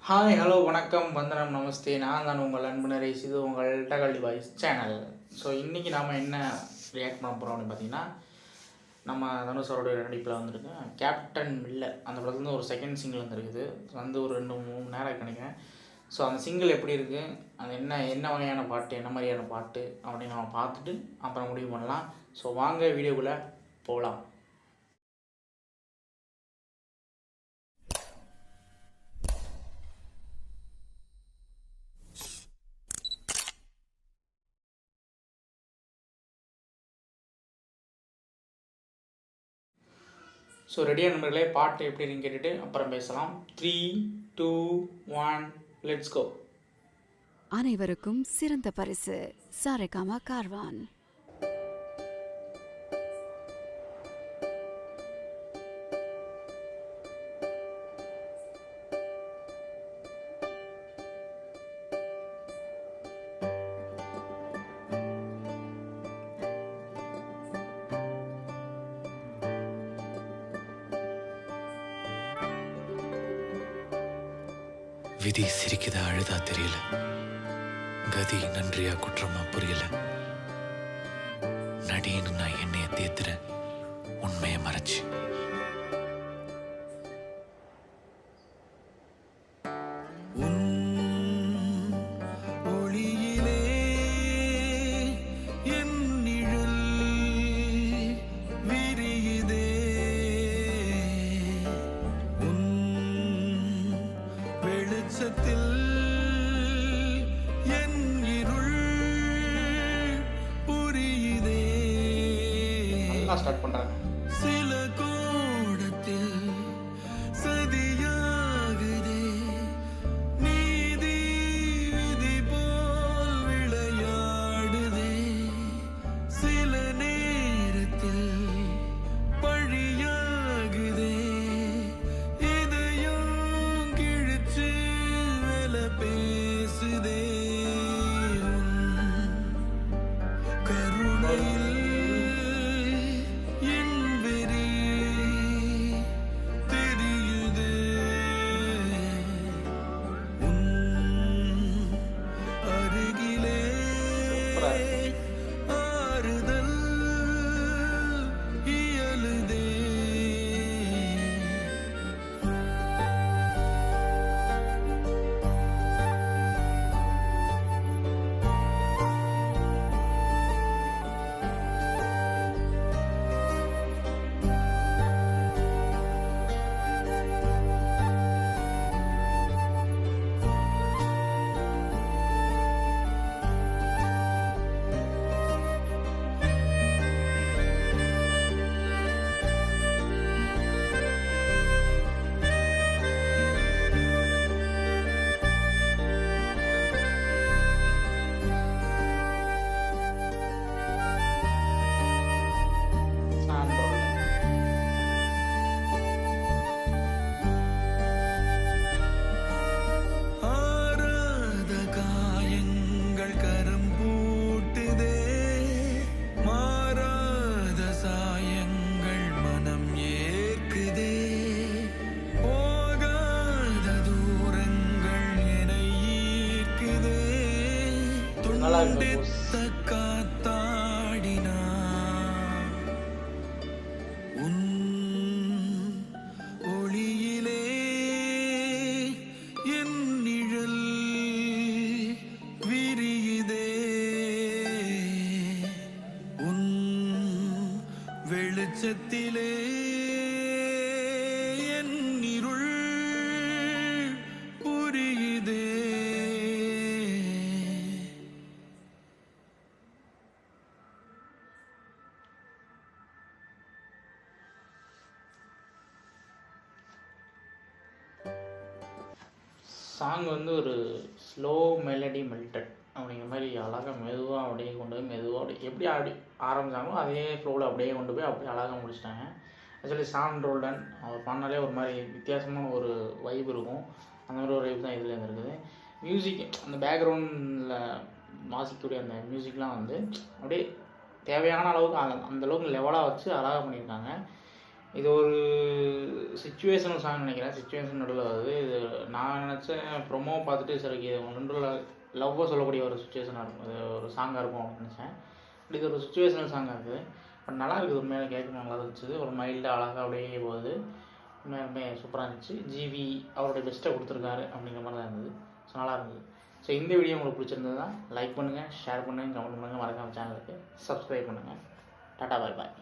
Hi, hello, வணக்கம், வந்தனம், நமஸ்தே. நான் தான் உங்கள் அன்பு நரேஷ். இது உங்கள் டகல்டி பாய்ஸ் சேனல். ஸோ இன்றைக்கி நாம் என்ன ரியாக்ட் பண்ண போகிறோம் அப்படின்னு பார்த்தீங்கன்னா, நம்ம தனுஷோட நடிப்பில் வந்துருக்கு கேப்டன் மில்லர் அந்த படத்துலேருந்து ஒரு செகண்ட் சிங்கிள் வந்துருக்குது. வந்து ஒரு 2-3 மணி நேரம் நினைக்கிறேன். ஸோ அந்த சிங்கிள் எப்படி இருக்குது, அது என்ன வகையான பாட்டு, என்ன மாதிரியான பாட்டு அப்படின்னு நம்ம பார்த்துட்டு அப்புறம் முடிவு பண்ணலாம். ஸோ வாங்க வீடியோக்குள்ளே போகலாம். ஸோ ரெடியாக நண்பர்களே, பாட்டு எப்படி இருக்குன்னு கேட்டுட்டு அப்புறம் பேசலாம். 3, 2, 1, லெட்ஸ் கோ. அனைவருக்கும் சிறந்த பரிசு சாரேகாமா கார்வான். விதி சிரிக்குதா அழுதா தெரியல, கதி நன்றியா குற்றமா புரியல. நடின்னு நான் என்னைய தேத்துறேன், உண்மைய மறைச்சு. ஸ்டார்ட் பண்ணுறாங்க. சில கோணத்தில் சதியாகுதே, நீதி விதி போல் விளையாடுதே. சில நேரத்தில் பழியாகுதே, இதையும் கிழிச்சு வேலை பேசுதே. கருணையில் காத்தாடினா உன் ஒளியிலே என் நிழல் விரியுதே. உன் வெளிச்சத்திலே என் இருள் புரியுதே. சாங் வந்து ஒரு ஸ்லோ மெலடி மெல்டட் அப்படிங்கிற மாதிரி அழகாக மெதுவாக அப்படியே கொண்டு போய் மெதுவாக அப்படியே எப்படி அப்படி ஆரம்பித்தாங்களோ அதே ஃப்ளோவில் அப்படியே கொண்டு போய் அப்படியே அழகாக முடிச்சிட்டாங்க. ஆக்சுவலி சான் ரோல்டன் அவர் பண்ணாலே ஒரு மாதிரி வித்தியாசமான ஒரு வைப் இருக்கும். அந்த மாதிரி ஒரு வைப் தான் இதில் இருந்திருக்குது. மியூசிக் அந்த பேக்ரவுண்டில் வாசிக்கக்கூடிய அந்த மியூசிக்லாம் வந்து அப்படியே தேவையான அளவுக்கு அந்தளவுக்கு லெவலாக வச்சு அழகாக பண்ணியிருக்காங்க. இது ஒரு சுச்சுவேஷனல் சாங் நினைக்கிறேன். சுச்சுவேஷன் நடுவில் வருது. இது நான் நினச்சேன் ப்ரொமோ பார்த்துட்டு சரி இது ரெண்டு லவ்வை சொல்லக்கூடிய ஒரு சுச்சுவேஷனாக இருக்கும், இது ஒரு சாங்காக இருக்கும் அப்படின்னு நினச்சேன். பட் இது ஒரு சுச்சுவேஷனல் சாங்காக இருக்குது. பட் நல்லா இருக்குது, உண்மையில கேட்க நல்லா இருந்துச்சு. ஒரு மைல்டாக அழகாக அப்படியே போகுது. உண்மையுமே சூப்பராக இருந்துச்சு. ஜிவி அவருடைய பெஸ்ட்டை கொடுத்துருக்காரு அப்படிங்கிற மாதிரி தான் இருந்தது. ஸோ நல்லா இருந்தது. ஸோ இந்த வீடியோ உங்களுக்கு பிடிச்சிருந்தது தான் லைக் பண்ணுங்கள், ஷேர் பண்ணுங்கள், கமெண்ட் பண்ணுங்கள், மறக்காம சேனலுக்கு சப்ஸ்கிரைப் பண்ணுங்கள். டாடா, பாய் பாய்.